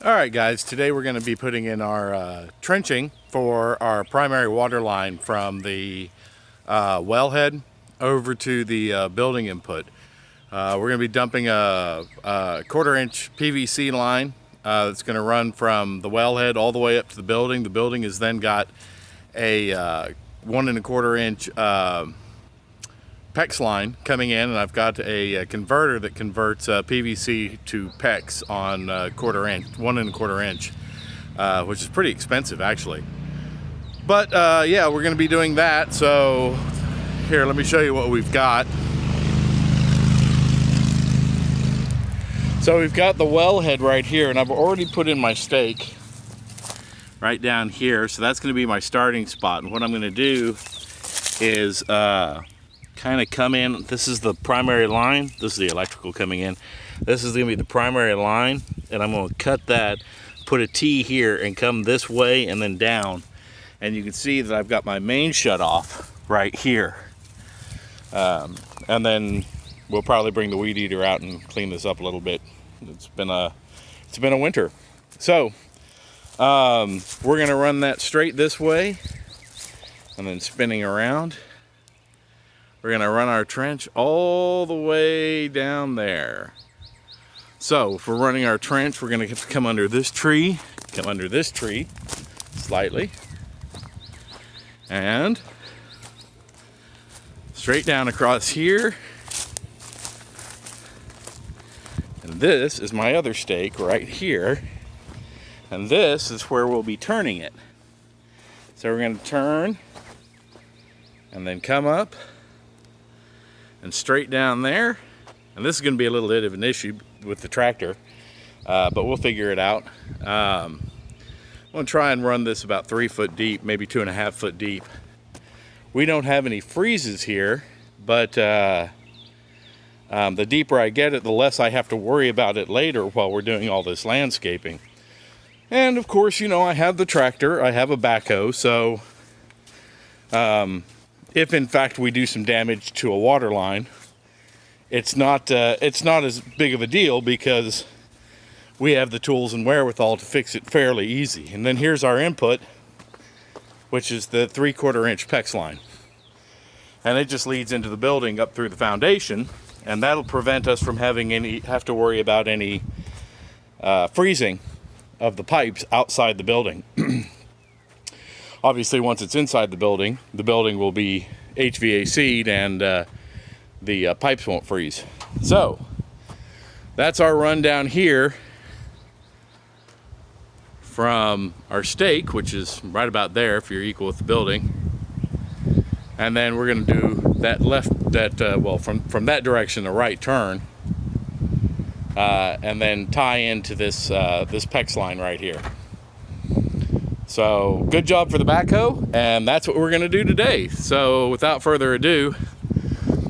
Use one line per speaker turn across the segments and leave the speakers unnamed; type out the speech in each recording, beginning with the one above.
Alright guys, today we're going to be putting in our trenching for our primary water line from the wellhead over to the building input. We're going to be dumping a 1/4-inch PVC line that's going to run from the wellhead all the way up to the building. The building has then got a 1 1/4-inch PEX line coming in, and I've got a converter that converts PVC to PEX on 1/4 inch, 1 1/4 inch, which is pretty expensive actually. But yeah, we're going to be doing that. So here, let me show you what we've got. So we've got the wellhead right here, and I've already put in my stake right down here. So that's going to be my starting spot. And what I'm going to do is kind of come in. This is the primary line. This is the electrical coming in. This is going to be the primary line, and I'm going to cut that, put a T here, and come this way and then down. And you can see that I've got my main shut off right here. And then we'll probably bring the weed eater out and clean this up a little bit. It's been a winter. So we're going to run that straight this way and then spinning around. We're going to run our trench all the way down there. So if we're running our trench, we're going to have to come under this tree slightly, and straight down across here. And this is my other stake right here. And this is where we'll be turning it. So we're going to turn and then come up and straight down there. And this is going to be a little bit of an issue with the tractor, but we'll figure it out. I'm going to try and run this about 3 foot deep, maybe 2.5 foot deep. We don't have any freezes here, but the deeper I get it, the less I have to worry about it later while we're doing all this landscaping. And of course, you know, I have the tractor, I have a backhoe, so if in fact we do some damage to a water line, it's not as big of a deal because we have the tools and wherewithal to fix it fairly easy. And then here's our input, which is the 3/4 inch PEX line. And it just leads into the building up through the foundation, and that'll prevent us from have to worry about any freezing of the pipes outside the building. Obviously, once it's inside the building will be HVAC'd, and the pipes won't freeze. So that's our run down here from our stake, which is right about there if you're equal with the building. And then we're going to do that from that direction, a right turn, and then tie into this PEX line right here. So good job for the backhoe, and that's what we're going to do today. So without further ado,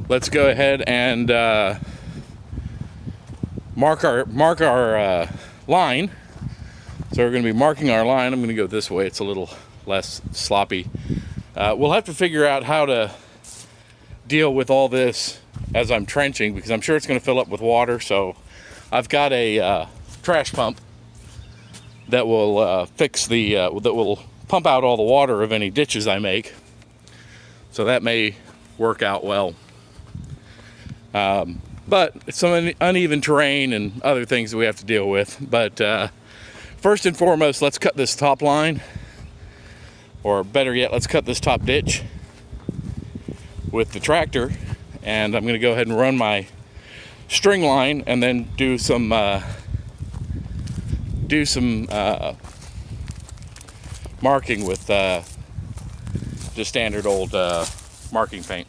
let's go ahead and mark our line. So we're going to be marking our line. I'm going to go this way. It's a little less sloppy. We'll have to figure out how to deal with all this as I'm trenching, because I'm sure it's going to fill up with water. So I've got a trash pump that will that will pump out all the water of any ditches I make. So that may work out well. But it's some uneven terrain and other things that we have to deal with. But first and foremost, let's cut this top line, or better yet, let's cut this top ditch with the tractor. And I'm going to go ahead and run my string line and then do some marking with just standard old marking paint.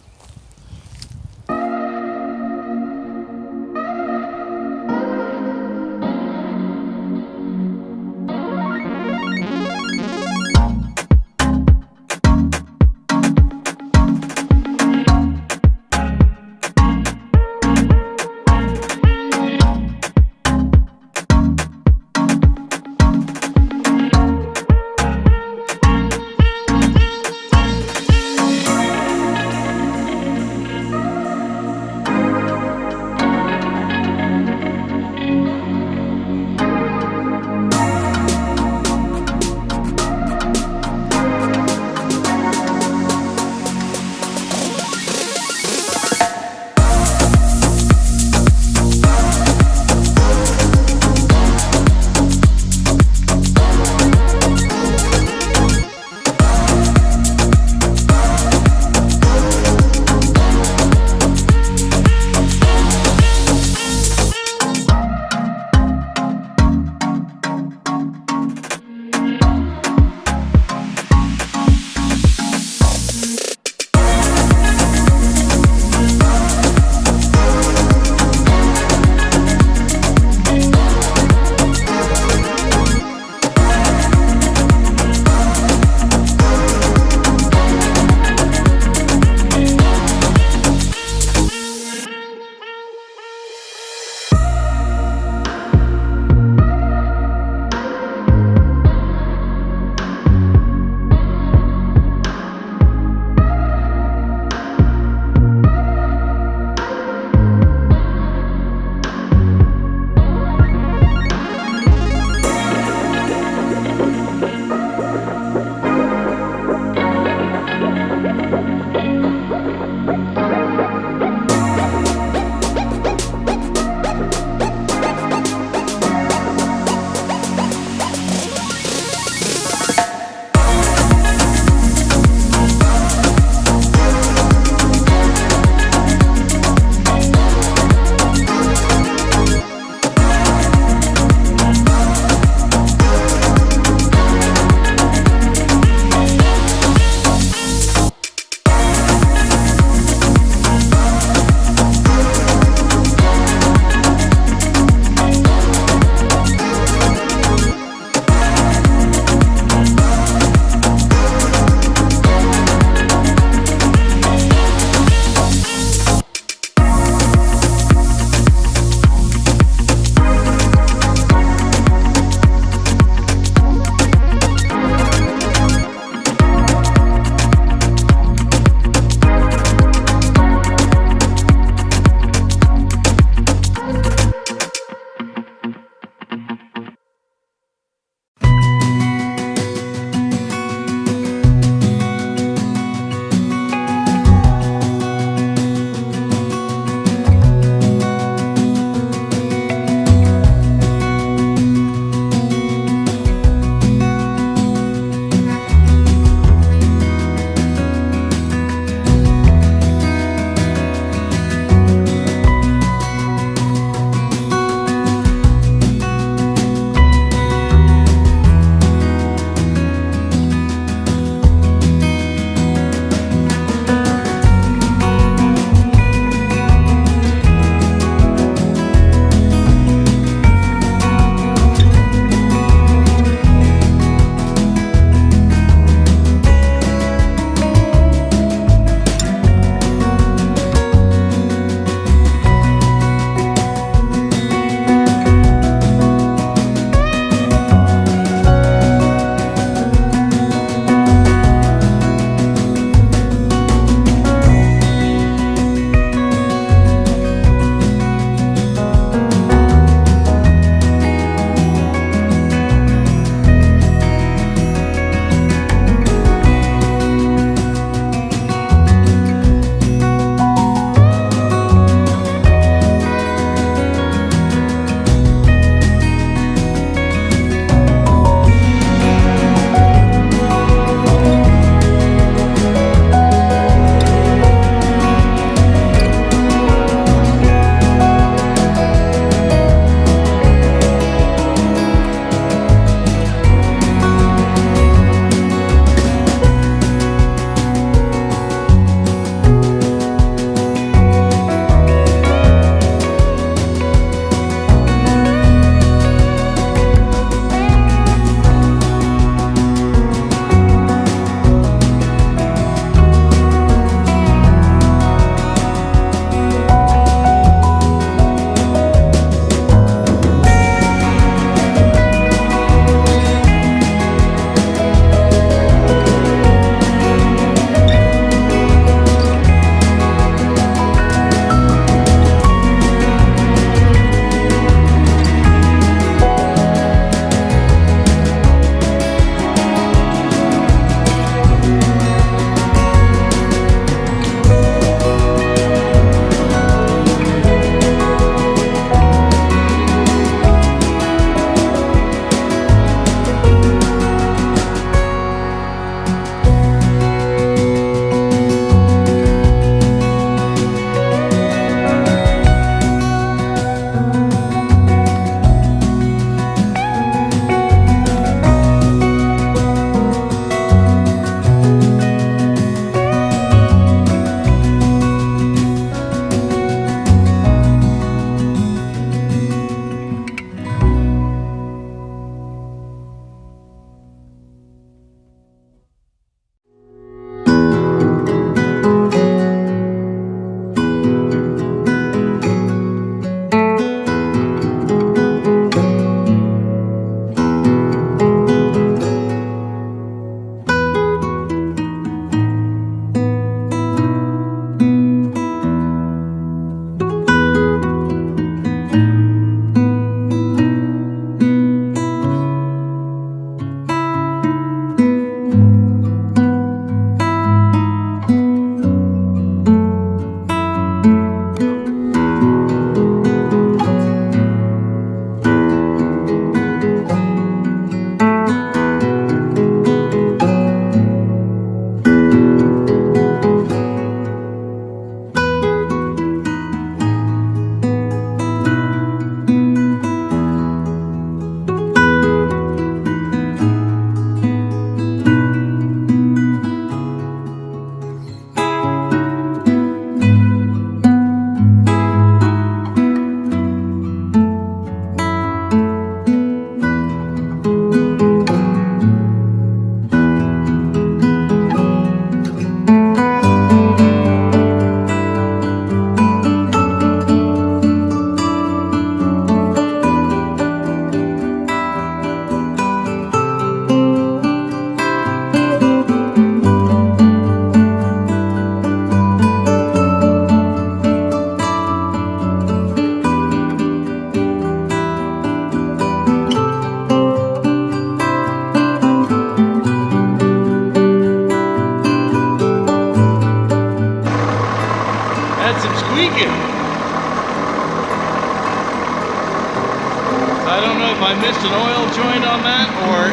if I missed an oil joint on that, or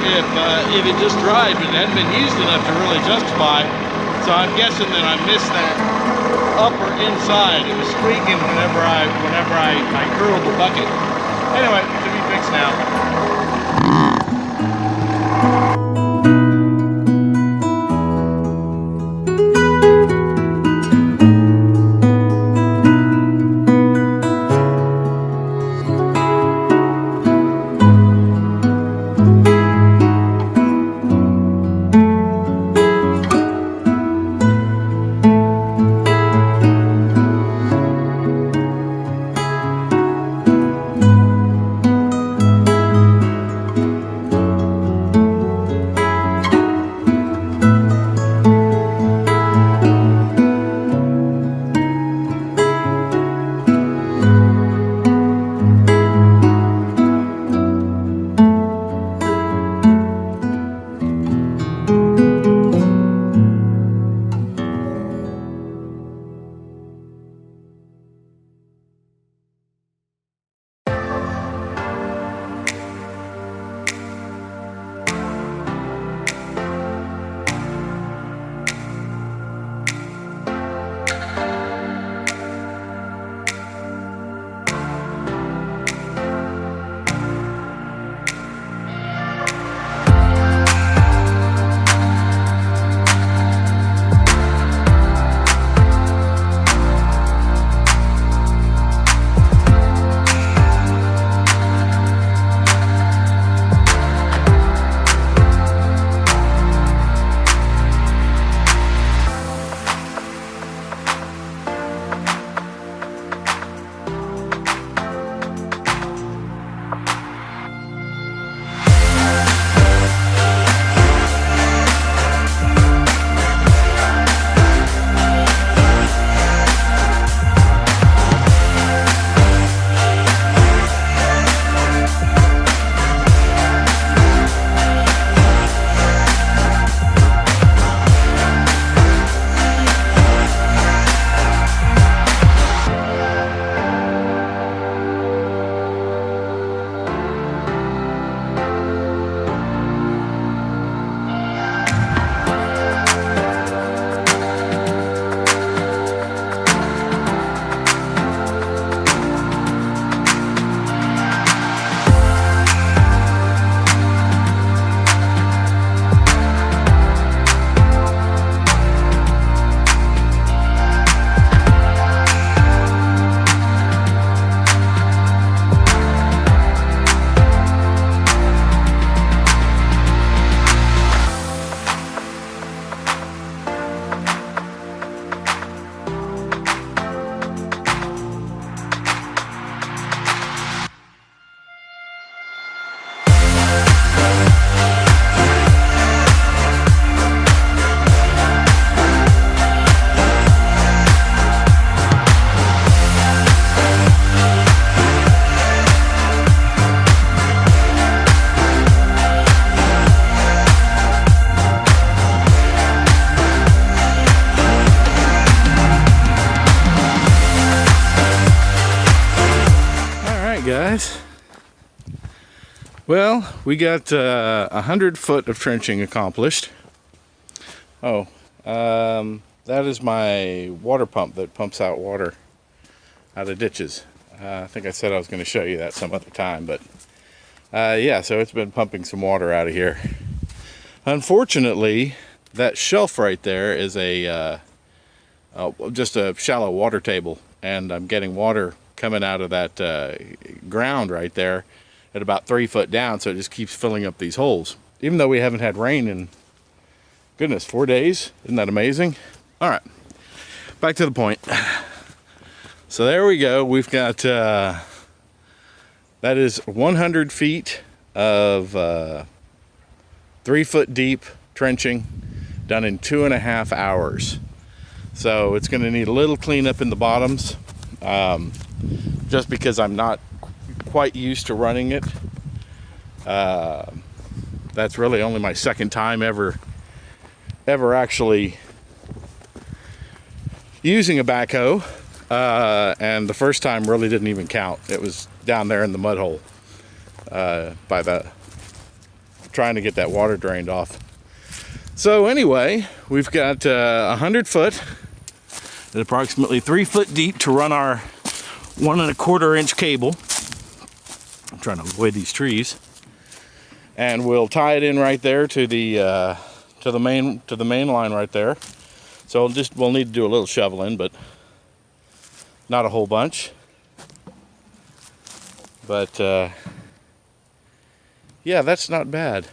if it just dried, but it hadn't been used enough to really justify. So I'm guessing that I missed that upper inside. It was squeaking whenever I curled the bucket. Anyway, it should be fixed now. Guys, well, we got 100 foot of trenching accomplished. Oh, that is my water pump that pumps out water out of ditches. I think I said I was going to show you that some other time, but yeah, so it's been pumping some water out of here. Unfortunately, that shelf right there is just a shallow water table, and I'm getting water coming out of that ground right there at about 3 foot down, so it just keeps filling up these holes, even though we haven't had rain in, goodness, 4 days. Isn't that amazing? All right, back to the point. So there we go. We've got that is 100 feet of 3 foot deep trenching done in 2.5 hours. So it's going to need a little cleanup in the bottoms, just because I'm not quite used to running it. That's really only my second time ever actually using a backhoe, and the first time really didn't even count. It was down there in the mud hole. by trying to get that water drained off. So anyway, we've got 100 foot at approximately 3 foot deep to run our 1 1/4 inch cable. I'm trying to avoid these trees, and we'll tie it in right there to the main line right there. So we'll need to do a little shoveling, but not a whole bunch. But yeah, that's not bad.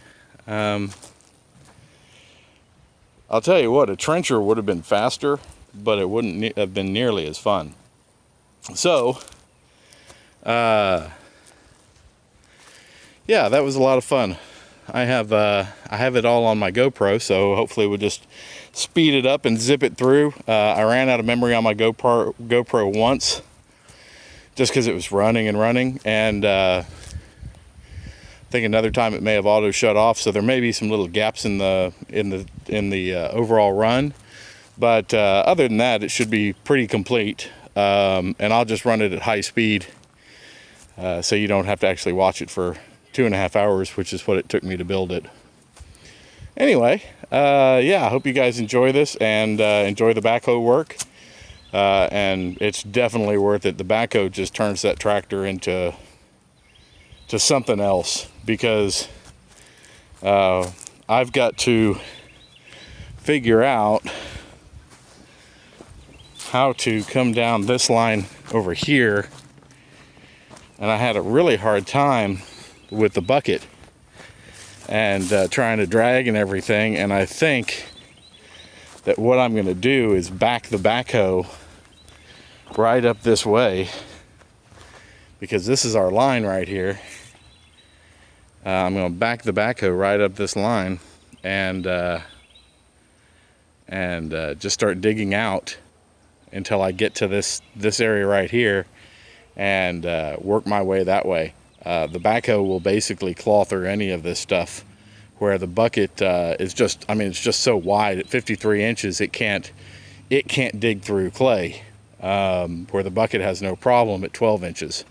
I'll tell you what, a trencher would have been faster, but it wouldn't have been nearly as fun. So, yeah, that was a lot of fun. I have it all on my GoPro, so hopefully we'll just speed it up and zip it through. I ran out of memory on my GoPro once, just because it was running, and I think another time it may have auto shut off, so there may be some little gaps in the overall run. But other than that, it should be pretty complete. And I'll just run it at high speed, so you don't have to actually watch it for 2.5 hours, which is what it took me to build it. Anyway, yeah, I hope you guys enjoy this and enjoy the backhoe work. And it's definitely worth it. The backhoe just turns that tractor into something else, because I've got to figure out how to come down this line over here, and I had a really hard time with the bucket and trying to drag and everything. And I think that what I'm going to do is back the backhoe right up this way, because this is our line right here. I'm going to back the backhoe right up this line and just start digging out until I get to this area right here, and work my way that way. The backhoe will basically claw through any of this stuff, where the bucket is just, I mean, it's just so wide at 53 inches, it can't dig through clay, where the bucket has no problem at 12 inches.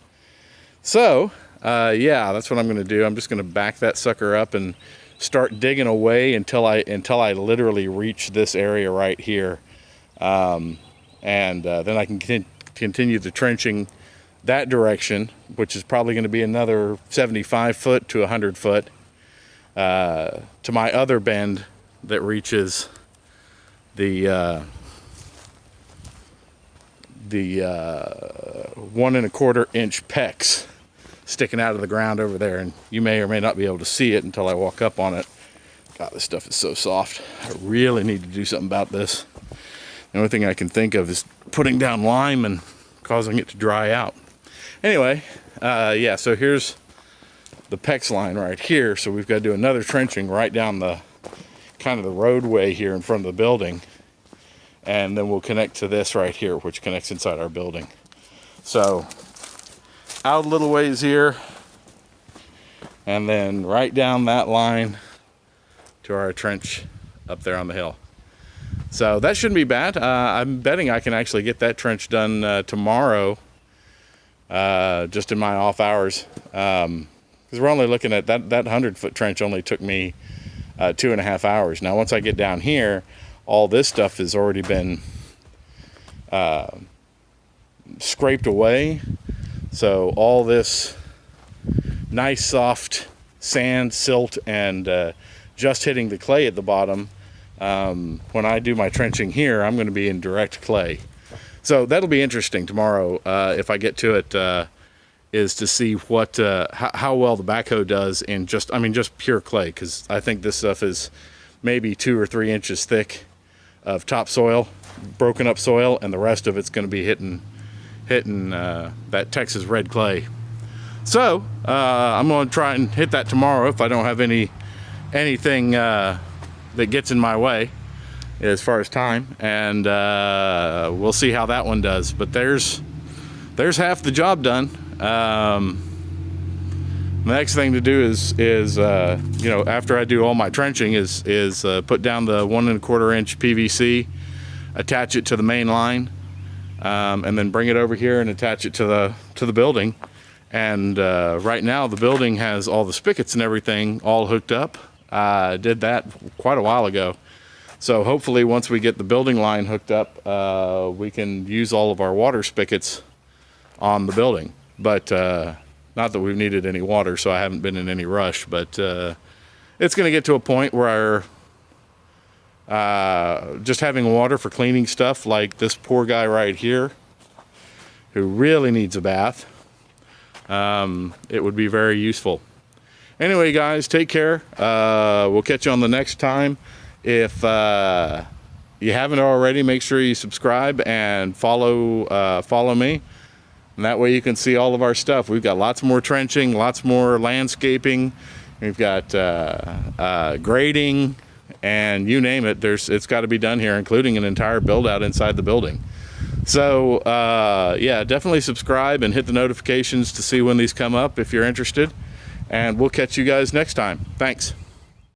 So yeah, that's what I'm going to do. I'm just going to back that sucker up and start digging away until I literally reach this area right here, and then I can continue the trenching that direction, which is probably going to be another 75 foot to 100 foot to my other bend that reaches the 1 1/4 inch pecs sticking out of the ground over there, and you may or may not be able to see it until I walk up on it. God, this stuff is so soft. I really need to do something about this. The only thing I can think of is putting down lime and causing it to dry out. Anyway, yeah, so here's the PEX line right here. So we've got to do another trenching right down the kind of the roadway here in front of the building. And then we'll connect to this right here, which connects inside our building. So out a little ways here, and then right down that line to our trench up there on the hill. So that shouldn't be bad. I'm betting I can actually get that trench done tomorrow, just in my off hours, because we're only looking at that 100-foot trench only took me 2.5 hours. Now once I get down here, all this stuff has already been scraped away, so all this nice soft sand, silt, and just hitting the clay at the bottom. When I do my trenching here, I'm going to be in direct clay. So that'll be interesting tomorrow, if I get to it, is to see what how well the backhoe does in just pure clay, because I think this stuff is maybe 2 or 3 inches thick of topsoil, broken up soil, and the rest of it's going to be hitting that Texas red clay. So I'm going to try and hit that tomorrow if I don't have anything that gets in my way as far as time, and we'll see how that one does. But there's half the job done. The next thing to do is you know, after I do all my trenching, is put down the 1 1/4 inch PVC, attach it to the main line, and then bring it over here and attach it to the building, And right now the building has all the spigots and everything all hooked up. Did that quite a while ago. So hopefully once we get the building line hooked up, we can use all of our water spigots on the building. But not that we've needed any water, so I haven't been in any rush. But it's going to get to a point where just having water for cleaning stuff, like this poor guy right here who really needs a bath, it would be very useful. Anyway, guys, take care. We'll catch you on the next time. If you haven't already, make sure you subscribe and follow me. And that way you can see all of our stuff. We've got lots more trenching, lots more landscaping. We've got grading, and you name it. It's got to be done here, including an entire build out inside the building. So yeah, definitely subscribe and hit the notifications to see when these come up if you're interested. And we'll catch you guys next time. Thanks.